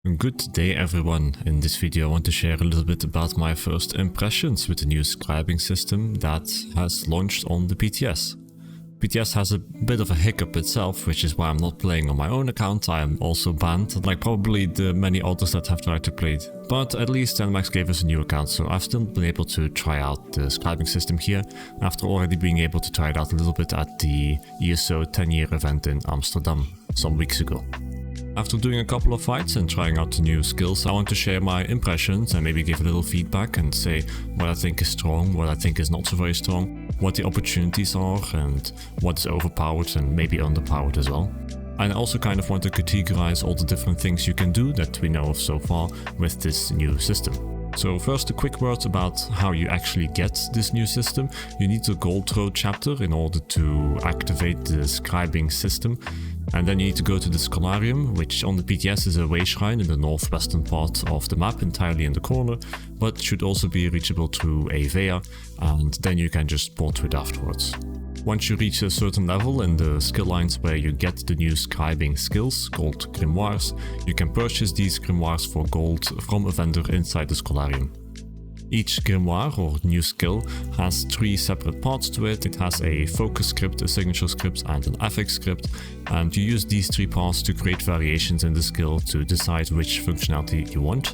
Good day everyone. In this video I want to share a little bit about my first impressions with the new scribing system that has launched on the PTS. PTS has a bit of a hiccup itself, which is why I'm not playing on my own account. I am also banned, like probably the many others that have tried to play it. But at least NMAX gave us a new account, so I've still been able to try out the scribing system here, after already being able to try it out a little bit at the ESO 10-year event in Amsterdam some weeks ago. After doing a couple of fights and trying out the new skills, I want to share my impressions and maybe give a little feedback and say what I think is strong, what I think is not so very strong, what the opportunities are and what is overpowered and maybe underpowered as well. And I also kind of want to categorize all the different things you can do that we know of so far with this new system. So first, a quick word about how you actually get this new system. You need the Gold Road chapter in order to activate the scribing system. And then you need to go to the Scholarium, which on the PTS is a way shrine in the northwestern part of the map, entirely in the corner, but should also be reachable through a Vea, and then you can just port to it afterwards. Once you reach a certain level in the skill lines where you get the new scribing skills, called grimoires, you can purchase these grimoires for gold from a vendor inside the Scholarium. Each grimoire or new skill has 3 separate parts to it. It has a focus script, a signature script and an affix script, and you use these 3 parts to create variations in the skill to decide which functionality you want.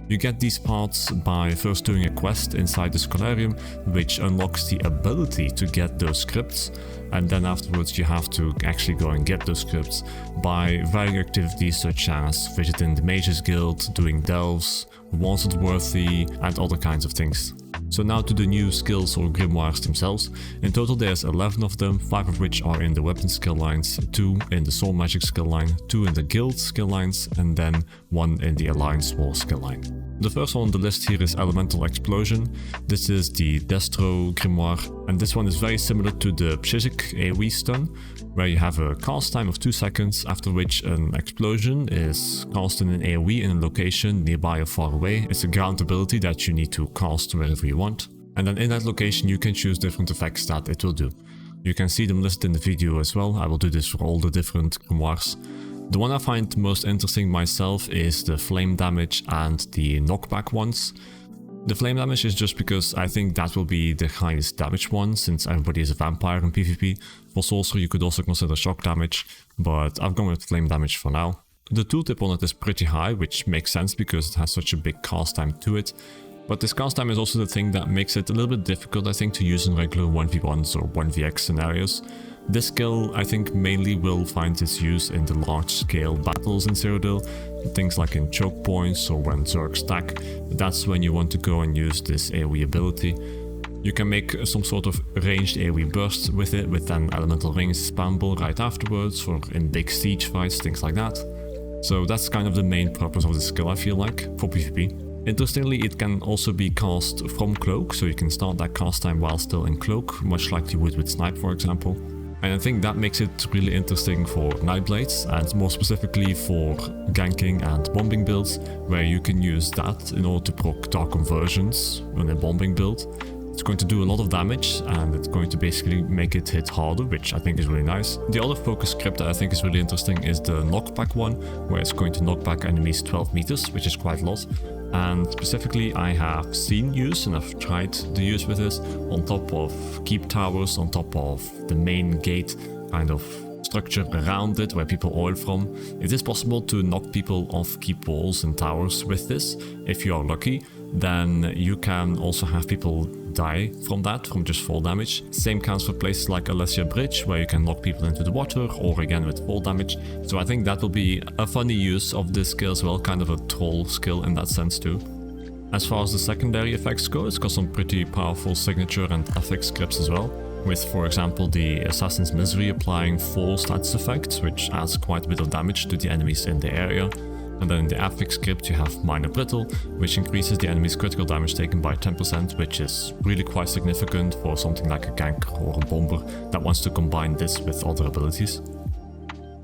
You get these parts by first doing a quest inside the Scholarium, which unlocks the ability to get those scripts, and then afterwards you have to actually go and get those scripts by varying activities such as visiting the Mages Guild, doing delves, wanted worthy, and other kinds of things. So now to the new skills or grimoires themselves. In total there's 11 of them, 5 of which are in the weapon skill lines, 2 in the soul magic skill line, 2 in the guild skill lines, and then 1 in the alliance war skill line. The first one on the list here is Elemental Explosion. This is the Destro grimoire, and this one is very similar to the Psijic AoE stun, where you have a cast time of 2 seconds, after which an explosion is cast in an AoE in a location nearby or far away. It's a ground ability that you need to cast wherever you want, and then in that location you can choose different effects that it will do. You can see them listed in the video as well. I will do this for all the different grimoires. The one I find most interesting myself is the flame damage and the knockback ones. The flame damage is just because I think that will be the highest damage one, since everybody is a vampire in PvP. For sorcerer you could also consider shock damage, but I've gone with flame damage for now. The tooltip on it is pretty high, which makes sense because it has such a big cast time to it. But this cast time is also the thing that makes it a little bit difficult, I think, to use in regular 1v1s or 1vx scenarios. This skill, I think, mainly will find its use in the large-scale battles in Cyrodiil, things like in choke points or when Zergs stack. That's when you want to go and use this AoE ability. You can make some sort of ranged AoE burst with it, with an elemental rings spammable right afterwards, or in big siege fights, things like that. So that's kind of the main purpose of the skill, I feel like, for PvP. Interestingly, it can also be cast from Cloak, so you can start that cast time while still in Cloak, much like you would with Snipe, for example. And I think that makes it really interesting for Nightblades, and more specifically for ganking and bombing builds, where you can use that in order to proc Dark Conversions on a bombing build. It's going to do a lot of damage, and it's going to basically make it hit harder, which I think is really nice. The other focus script that I think is really interesting is the knockback one, where it's going to knock back enemies 12 meters, which is quite a lot. And specifically I have seen use, and I've tried the use with this, on top of keep towers, on top of the main gate kind of structure around it where people oil from. It is possible to knock people off keep walls and towers with this. If you are lucky, then you can also have people die from that, from just fall damage. Same counts for places like Alessia Bridge, where you can knock people into the water, or again with fall damage. So I think that will be a funny use of this skill as well, kind of a troll skill in that sense too. As far as the secondary effects go, it's got some pretty powerful signature and affix scripts as well, with for example the Assassin's Misery applying 4 status effects, which adds quite a bit of damage to the enemies in the area. And then in the affix script you have Minor Brittle, which increases the enemy's critical damage taken by 10%, which is really quite significant for something like a gank or a bomber that wants to combine this with other abilities.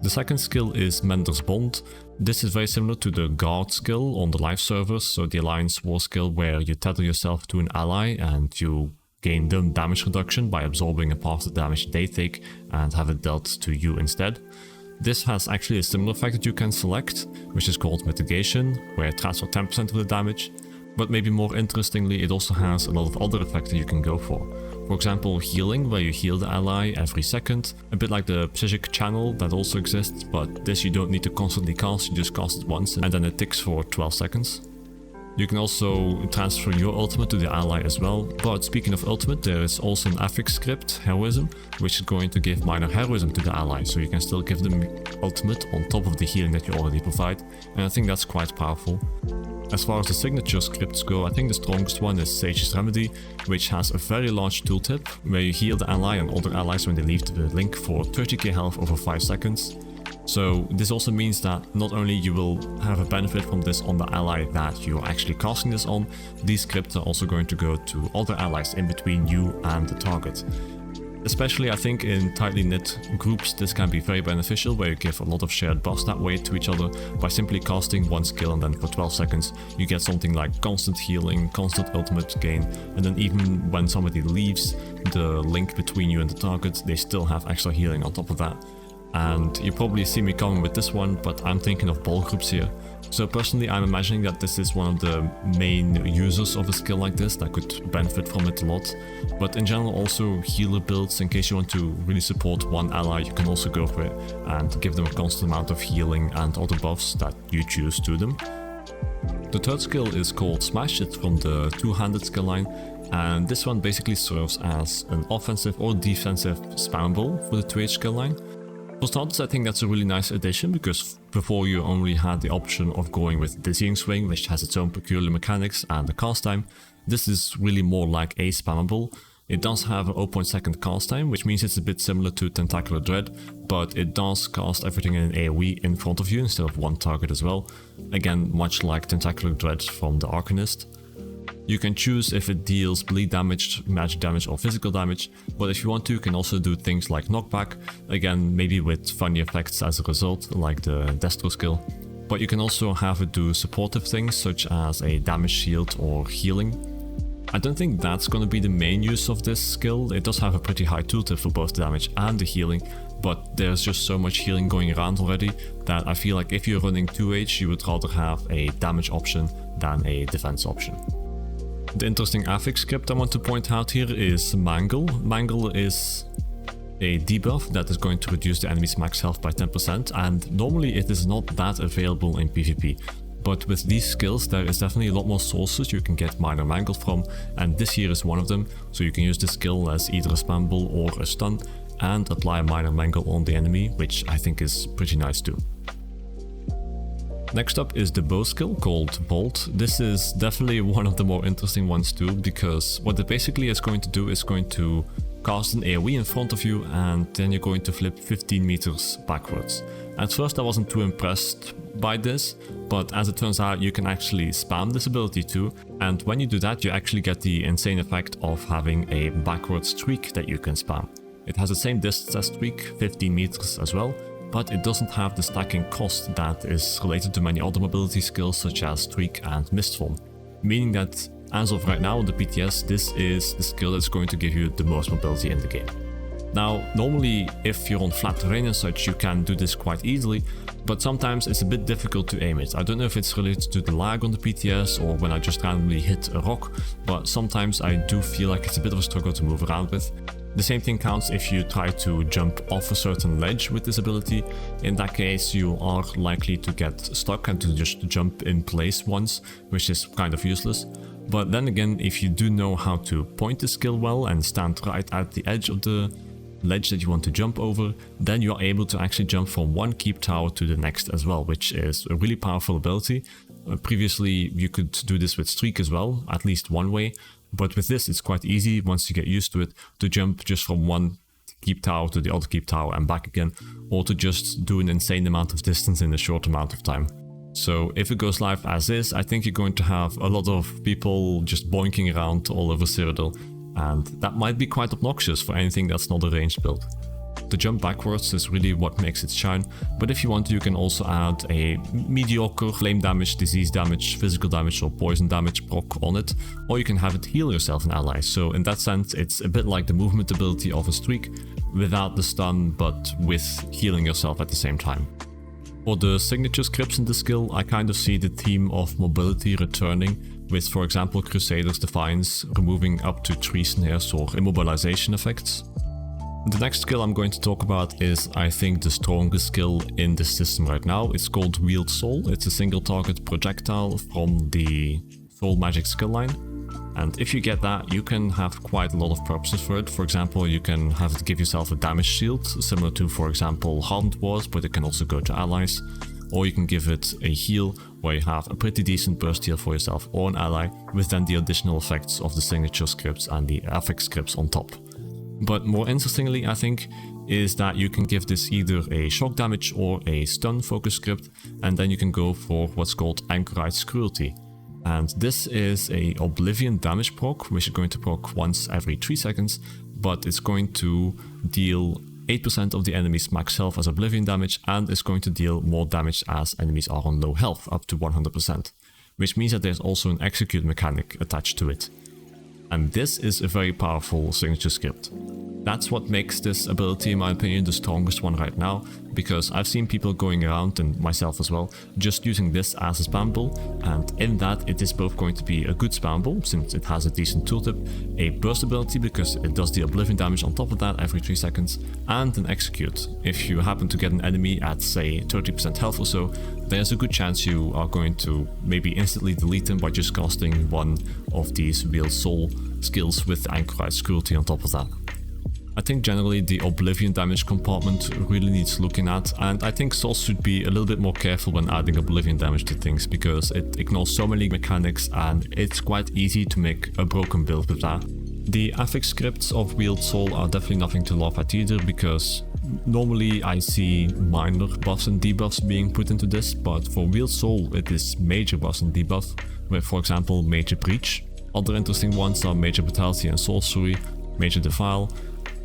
The second skill is Mender's Bond. This is very similar to the Guard skill on the live servers, so the Alliance War skill where you tether yourself to an ally and you gain them damage reduction by absorbing a part of the damage they take and have it dealt to you instead. This has actually a similar effect that you can select, which is called Mitigation, where it transfers 10% of the damage. But maybe more interestingly, it also has a lot of other effects that you can go for. For example, healing, where you heal the ally every second, a bit like the psychic channel that also exists, but this you don't need to constantly cast, you just cast it once and then it ticks for 12 seconds. You can also transfer your ultimate to the ally as well, but speaking of ultimate, there is also an affix script, Heroism, which is going to give minor heroism to the ally, so you can still give them ultimate on top of the healing that you already provide, and I think that's quite powerful. As far as the signature scripts go, I think the strongest one is Sage's Remedy, which has a very large tooltip, where you heal the ally and other allies when they leave the link for 30k health over 5 seconds. So this also means that not only you will have a benefit from this on the ally that you're actually casting this on, these scripts are also going to go to other allies in between you and the target. Especially I think in tightly knit groups this can be very beneficial, where you give a lot of shared buffs that way to each other by simply casting one skill, and then for 12 seconds you get something like constant healing, constant ultimate gain, and then even when somebody leaves the link between you and the target, they still have extra healing on top of that. And you probably see me coming with this one, but I'm thinking of ball groups here. So personally, I'm imagining that this is one of the main users of a skill like this that could benefit from it a lot. But in general, also healer builds, in case you want to really support one ally, you can also go for it and give them a constant amount of healing and other buffs that you choose to them. The third skill is called Smash. It's from the two-handed skill line, and this one basically serves as an offensive or defensive spammable for the 2H skill line. For starters, I think that's a really nice addition, because before you only had the option of going with Dizzying Swing, which has its own peculiar mechanics and a cast time. This is really more like a spammable. It does have an 0.2 cast time, which means it's a bit similar to Tentacular Dread, but it does cast everything in an AoE in front of you instead of one target as well. Again, much like Tentacular Dread from the Arcanist. You can choose if it deals bleed damage, magic damage or physical damage, but if you want to, you can also do things like knockback, again maybe with funny effects as a result, like the Destro skill. But you can also have it do supportive things such as a damage shield or healing. I don't think that's going to be the main use of this skill. It does have a pretty high tooltip for both the damage and the healing, but there's just so much healing going around already that I feel like if you're running 2H, you would rather have a damage option than a defense option. The interesting affix script I want to point out here is Mangle. Mangle is a debuff that is going to reduce the enemy's max health by 10%, and normally it is not that available in PvP. But with these skills there is definitely a lot more sources you can get minor mangle from, and this here is one of them, so you can use this skill as either a spammable or a stun and apply a minor mangle on the enemy, which I think is pretty nice too. Next up is the bow skill called Bolt. This is definitely one of the more interesting ones too, because what it basically is going to do is going to cast an AoE in front of you, and then you're going to flip 15 meters backwards. At first I wasn't too impressed by this, but as it turns out you can actually spam this ability too, and when you do that you actually get the insane effect of having a backward streak that you can spam. It has the same distance as streak, 15 meters as well, but it doesn't have the stacking cost that is related to many other mobility skills such as Streak and Mistform, meaning that as of right now on the PTS, this is the skill that's going to give you the most mobility in the game. Now, normally if you're on flat terrain and such, you can do this quite easily, but sometimes it's a bit difficult to aim it. I don't know if it's related to the lag on the PTS or when I just randomly hit a rock, but sometimes I do feel like it's a bit of a struggle to move around with. The same thing counts if you try to jump off a certain ledge with this ability. In that case, you are likely to get stuck and to just jump in place once, which is kind of useless. But then again, if you do know how to point the skill well and stand right at the edge of the ledge that you want to jump over, then you are able to actually jump from one keep tower to the next as well, which is a really powerful ability. Previously, you could do this with Streak as well, at least one way. But with this, it's quite easy, once you get used to it, to jump just from one keep tower to the other keep tower and back again, or to just do an insane amount of distance in a short amount of time. So if it goes live as is, I think you're going to have a lot of people just boinking around all over Cyrodiil, and that might be quite obnoxious for anything that's not a ranged build. The jump backwards is really what makes it shine, but if you want to, you can also add a mediocre flame damage, disease damage, physical damage or poison damage proc on it, or you can have it heal yourself and allies. So in that sense, it's a bit like the movement ability of a Streak, without the stun but with healing yourself at the same time. For the signature scripts in this skill, I kind of see the theme of mobility returning, with for example Crusader's Defiance removing up to 3 snares or immobilization effects. The next skill I'm going to talk about is, I think, the strongest skill in this system right now. It's called Wield Soul. It's a single target projectile from the Soul Magic skill line. And if you get that, you can have quite a lot of purposes for it. For example, you can have it give yourself a damage shield, similar to, for example, Hardened Wars, but it can also go to allies. Or you can give it a heal, where you have a pretty decent burst heal for yourself or an ally, with then the additional effects of the signature scripts and the affix scripts on top. But more interestingly, I think, is that you can give this either a shock damage or a stun focus script, and then you can go for what's called Anchorite's Cruelty. And this is a Oblivion damage proc, which is going to proc once every 3 seconds, but it's going to deal 8% of the enemy's max health as Oblivion damage, and is going to deal more damage as enemies are on low health, up to 100%. Which means that there's also an execute mechanic attached to it. And this is a very powerful signature script. That's what makes this ability, in my opinion, the strongest one right now, because I've seen people going around, and myself as well, just using this as a spam bull, and in that it is both going to be a good spam bull, since it has a decent tooltip, a burst ability because it does the Oblivion damage on top of that every 3 seconds, and an execute. If you happen to get an enemy at, say, 30% health or so, there's a good chance you are going to maybe instantly delete them by just casting one of these Wield Soul skills with Anchorite's Cruelty on top of that. I think generally the Oblivion damage compartment really needs looking at, and I think Souls should be a little bit more careful when adding Oblivion damage to things, because it ignores so many mechanics and it's quite easy to make a broken build with that. The affix scripts of Wield Soul are definitely nothing to laugh at either, because normally I see minor buffs and debuffs being put into this, but for Wield Soul it is major buffs and debuff, with for example Major Breach. Other interesting ones are Major Brutality and Sorcery, Major Defile,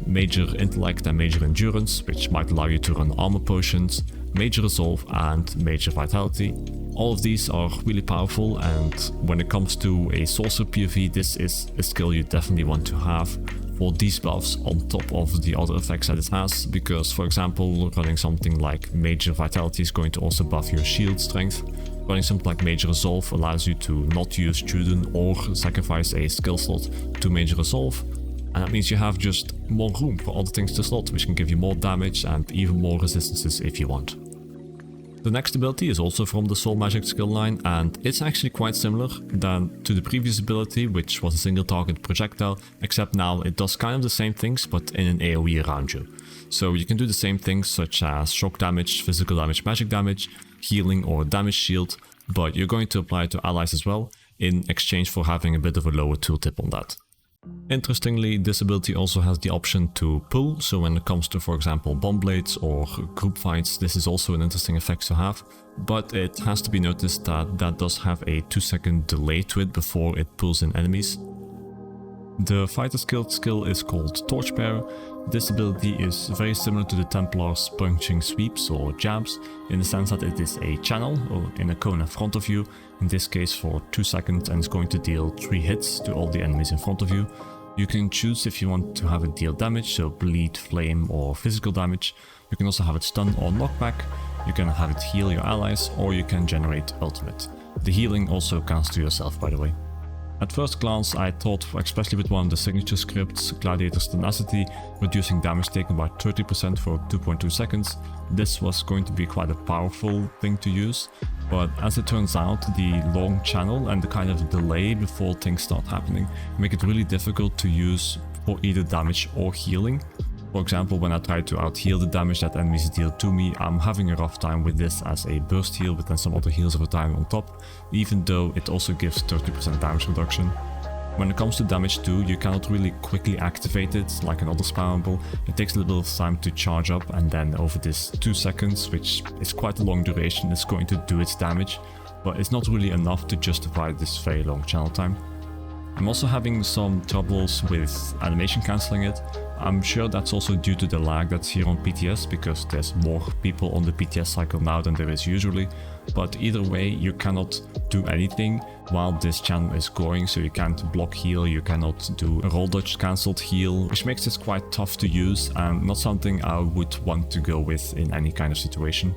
Major Intellect and Major Endurance, which might allow you to run armor potions, Major Resolve and Major Vitality. All of these are really powerful, and when it comes to a Sorcerer PoV, this is a skill you definitely want to have for these buffs on top of the other effects that it has, because for example running something like Major Vitality is going to also buff your shield strength. Running something like Major Resolve allows you to not use Student or sacrifice a skill slot to Major Resolve. And that means you have just more room for other things to slot, which can give you more damage and even more resistances if you want. The next ability is also from the Soul Magic skill line, and it's actually quite similar than to the previous ability, which was a single target projectile, except now it does kind of the same things but in an AoE around you. So you can do the same things such as shock damage, physical damage, magic damage, healing or damage shield, but you're going to apply it to allies as well, in exchange for having a bit of a lower tooltip on that. Interestingly, this ability also has the option to pull, so when it comes to, for example, bomb blades or group fights, this is also an interesting effect to have, but it has to be noticed that that does have a 2-second delay to it before it pulls in enemies. The Fighter's Guild skill is called Torchbearer. This ability is very similar to the Templar's punching sweeps or jabs, in the sense that it is a channel or in a cone in front of you, in this case for 2 seconds, and it's going to deal 3 hits to all the enemies in front of you. You can choose if you want to have it deal damage, so bleed, flame or physical damage. You can also have it stun or knockback, you can have it heal your allies, or you can generate ultimate. The healing also counts to yourself, by the way. At first glance, I thought, especially with one of the signature scripts, Gladiator's Tenacity, reducing damage taken by 30% for 2.2 seconds, this was going to be quite a powerful thing to use, but as it turns out, the long channel and the kind of delay before things start happening make it really difficult to use for either damage or healing. For example, when I try to out-heal the damage that enemies deal to me, I'm having a rough time with this as a burst heal, but then some other heals over time on top, even though it also gives 30% damage reduction. When it comes to damage too, you cannot really quickly activate it like another spammable. It takes a little bit of time to charge up, and then over this 2 seconds, which is quite a long duration, it's going to do its damage, but it's not really enough to justify this very long channel time. I'm also having some troubles with animation cancelling it. I'm sure that's also due to the lag that's here on PTS, because there's more people on the PTS cycle now than there is usually. But either way, you cannot do anything while this channel is going, so you can't block heal, you cannot do a roll dodge cancelled heal, which makes this quite tough to use and not something I would want to go with in any kind of situation.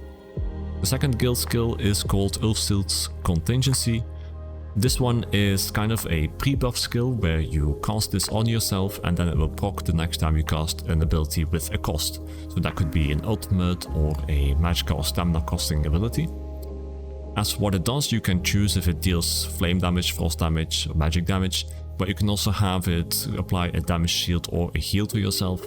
The second guild skill is called Ulfsild's Contingency. This one is kind of a pre-buff skill where you cast this on yourself and then it will proc the next time you cast an ability with a cost. So that could be an ultimate or a magical or stamina costing ability. As for what it does, you can choose if it deals flame damage, frost damage, or magic damage, but you can also have it apply a damage shield or a heal to yourself.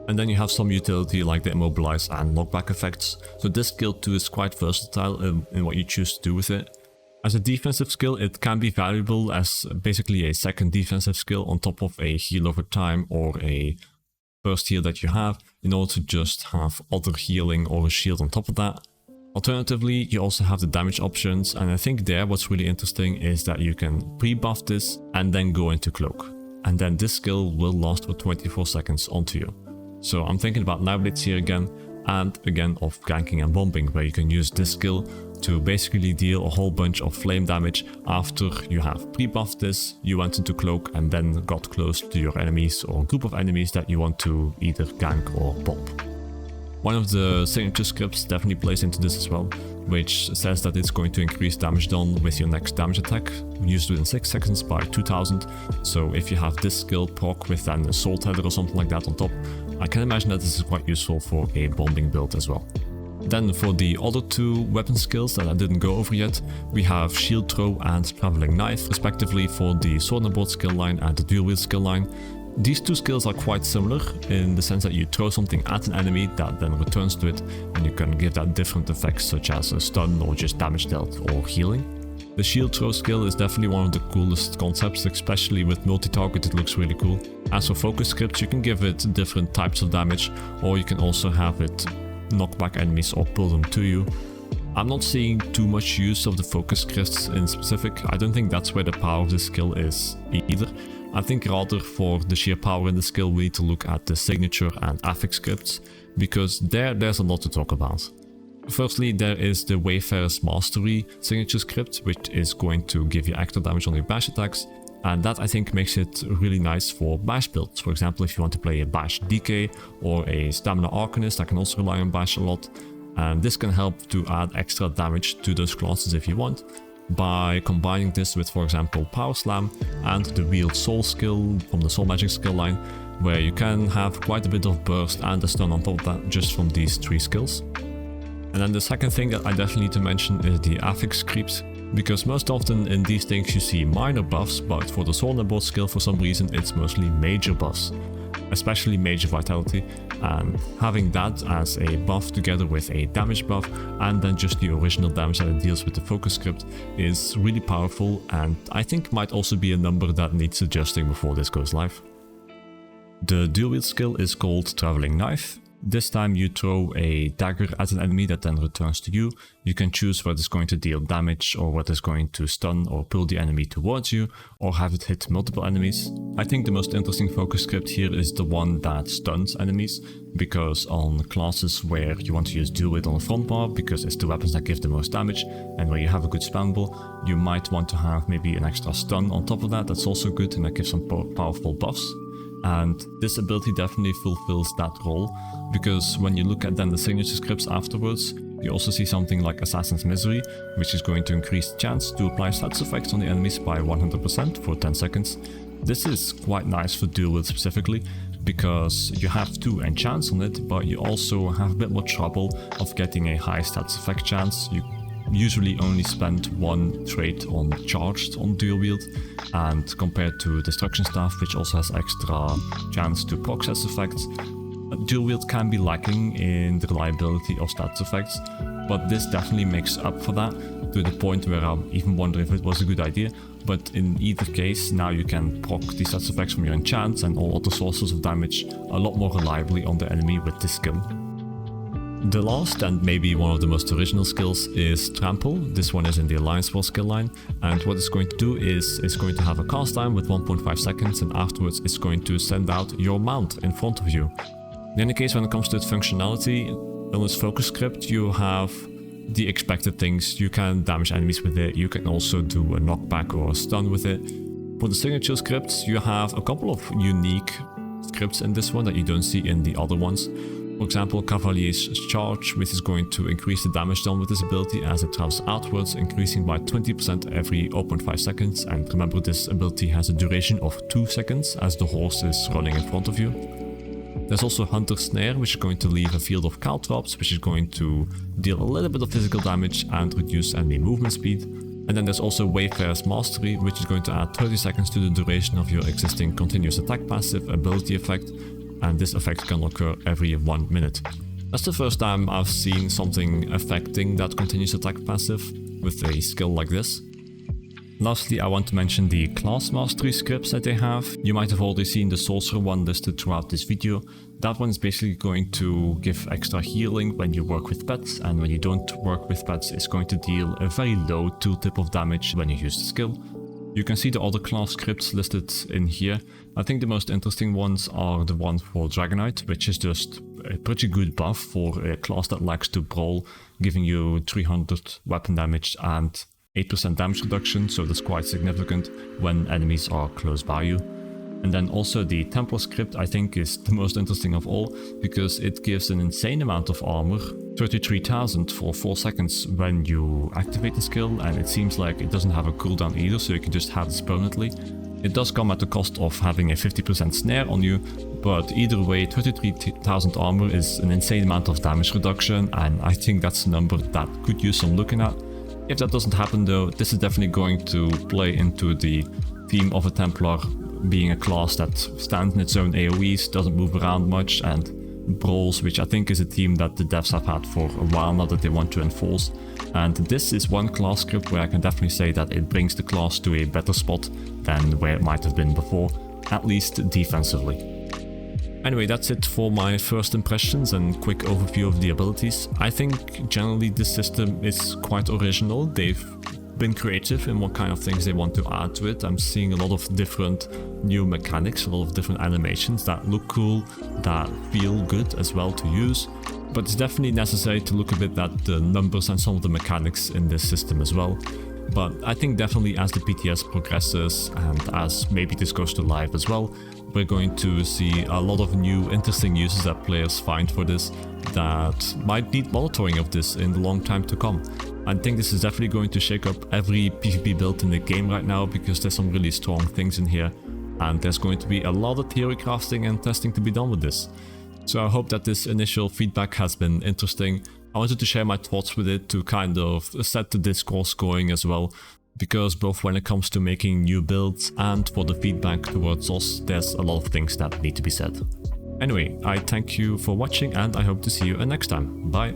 And then you have some utility like the immobilize and knockback effects, so this skill too is quite versatile in what you choose to do with it. As a defensive skill, it can be valuable as basically a second defensive skill on top of a heal over time or a first heal that you have, in order to just have other healing or a shield on top of that. Alternatively, you also have the damage options, and I think there what's really interesting is that you can pre-buff this and then go into cloak. And then this skill will last for 24 seconds onto you. So I'm thinking about Nightblades here again, and again of ganking and bombing, where you can use this skill to basically deal a whole bunch of flame damage after you have pre-buffed this, you went into cloak and then got close to your enemies or group of enemies that you want to either gank or bomb. One of the signature scripts definitely plays into this as well, which says that it's going to increase damage done with your next damage attack, used within 6 seconds by 2000. So if you have this skill proc with an assault header or something like that on top, I can imagine that this is quite useful for a bombing build as well. Then for the other two weapon skills that I didn't go over yet, we have Shield Throw and Traveling Knife, respectively for the Sword and Board skill line and the Dual Wield skill line. These two skills are quite similar in the sense that you throw something at an enemy that then returns to it, and you can give that different effects such as a stun or just damage dealt or healing. The shield throw skill is definitely one of the coolest concepts, especially with multi-target. It looks really cool. As for focus scripts, you can give it different types of damage, or you can also have it knock back enemies or pull them to you. I'm not seeing too much use of the focus scripts in specific. I don't think that's where the power of this skill is either. I think rather for the sheer power in the skill we need to look at the signature and affix scripts, because there's a lot to talk about. Firstly, there is the Wayfarer's Mastery signature script, which is going to give you extra damage on your bash attacks, and that I think makes it really nice for bash builds. For example, if you want to play a bash DK or a stamina arcanist, I can also rely on bash a lot, and this can help to add extra damage to those classes if you want, by combining this with, for example, Power Slam and the Wield Soul skill from the Soul Magic skill line, where you can have quite a bit of burst and a stun on top of that just from these three skills. And then the second thing that I definitely need to mention is the affix creeps, because most often in these things you see minor buffs, but for the Sword and Board skill for some reason it's mostly major buffs, especially major vitality, and having that as a buff together with a damage buff and then just the original damage that it deals with the focus script is really powerful, and I think might also be a number that needs adjusting before this goes live. The dual wield skill is called Traveling Knife. This time you throw a dagger at an enemy that then returns to you. You can choose whether it's going to deal damage or whether it's going to stun or pull the enemy towards you, or have it hit multiple enemies. I think the most interesting focus script here is the one that stuns enemies, because on classes where you want to use dual wield on the front bar, because it's the weapons that give the most damage, and where you have a good spammable, you might want to have maybe an extra stun on top of that. That's also good, and that gives some powerful buffs. And this ability definitely fulfills that role, because when you look at then the signature scripts afterwards, you also see something like Assassin's Misery, which is going to increase the chance to apply status effects on the enemies by 100% for 10 seconds. This is quite nice for dual wield specifically, because you have 2 enchants on it, but you also have a bit more trouble of getting a high status effect chance. You usually only spend 1 trait on charged on dual wield, and compared to Destruction Staff, which also has extra chance to proc status effects, dual wield can be lacking in the reliability of status effects, but this definitely makes up for that, to the point where I even wonder if it was a good idea. But in either case, now you can proc the status effects from your enchants and all other sources of damage a lot more reliably on the enemy with this skill. The last and maybe one of the most original skills is Trample. This one is in the Alliance War skill line, and what it's going to do is it's going to have a cast time with 1.5 seconds, and afterwards it's going to send out your mount in front of you. In any case, when it comes to its functionality, on its focus script you have the expected things. You can damage enemies with it, you can also do a knockback or a stun with it. For the signature scripts, you have a couple of unique scripts in this one that you don't see in the other ones. For example, Cavalier's Charge, which is going to increase the damage done with this ability as it travels outwards, increasing by 20% every 0.5 seconds. And remember, this ability has a duration of 2 seconds as the horse is running in front of you. There's also Hunter's Snare, which is going to leave a field of caltrops, which is going to deal a little bit of physical damage and reduce enemy movement speed. And then there's also Wayfarer's Mastery, which is going to add 30 seconds to the duration of your existing continuous attack passive ability effect, and this effect can occur every 1 minute. That's the first time I've seen something affecting that continuous attack passive with a skill like this. Lastly, I want to mention the class mastery scripts that they have. You might have already seen the sorcerer one listed throughout this video. That one is basically going to give extra healing when you work with pets, and when you don't work with pets, it's going to deal a very low tooltip of damage when you use the skill. You can see the other class scripts listed in here. I think the most interesting ones are the one for Dragonite, which is just a pretty good buff for a class that likes to brawl, giving you 300 weapon damage and 8% damage reduction, so that's quite significant when enemies are close by you. And then also the Templar script I think is the most interesting of all, because it gives an insane amount of armor, 33,000 for 4 seconds when you activate the skill, and it seems like it doesn't have a cooldown either, so you can just have this permanently. It does come at the cost of having a 50% snare on you, but either way 33,000 armor is an insane amount of damage reduction, and I think that's a number that could use some looking at. If that doesn't happen though, this is definitely going to play into the theme of a Templar being a class that stands in its own AoEs, doesn't move around much, and brawls, which I think is a theme that the devs have had for a while now that they want to enforce. And this is one class script where I can definitely say that it brings the class to a better spot than where it might have been before, at least defensively. Anyway, that's it for my first impressions and quick overview of the abilities. I think generally this system is quite original. They've been creative in what kind of things they want to add to it. I'm seeing a lot of different new mechanics, a lot of different animations that look cool, that feel good as well to use. But it's definitely necessary to look a bit at the numbers and some of the mechanics in this system as well. But I think definitely as the PTS progresses and as maybe this goes to live as well, we're going to see a lot of new interesting uses that players find for this that might need monitoring of this in the long time to come. I think this is definitely going to shake up every PvP build in the game right now, because there's some really strong things in here, and there's going to be a lot of theory crafting and testing to be done with this. So I hope that this initial feedback has been interesting. I wanted to share my thoughts with it to kind of set the discourse going as well, because both when it comes to making new builds and for the feedback towards us, there's a lot of things that need to be said. Anyway, I thank you for watching, and I hope to see you next time. Bye!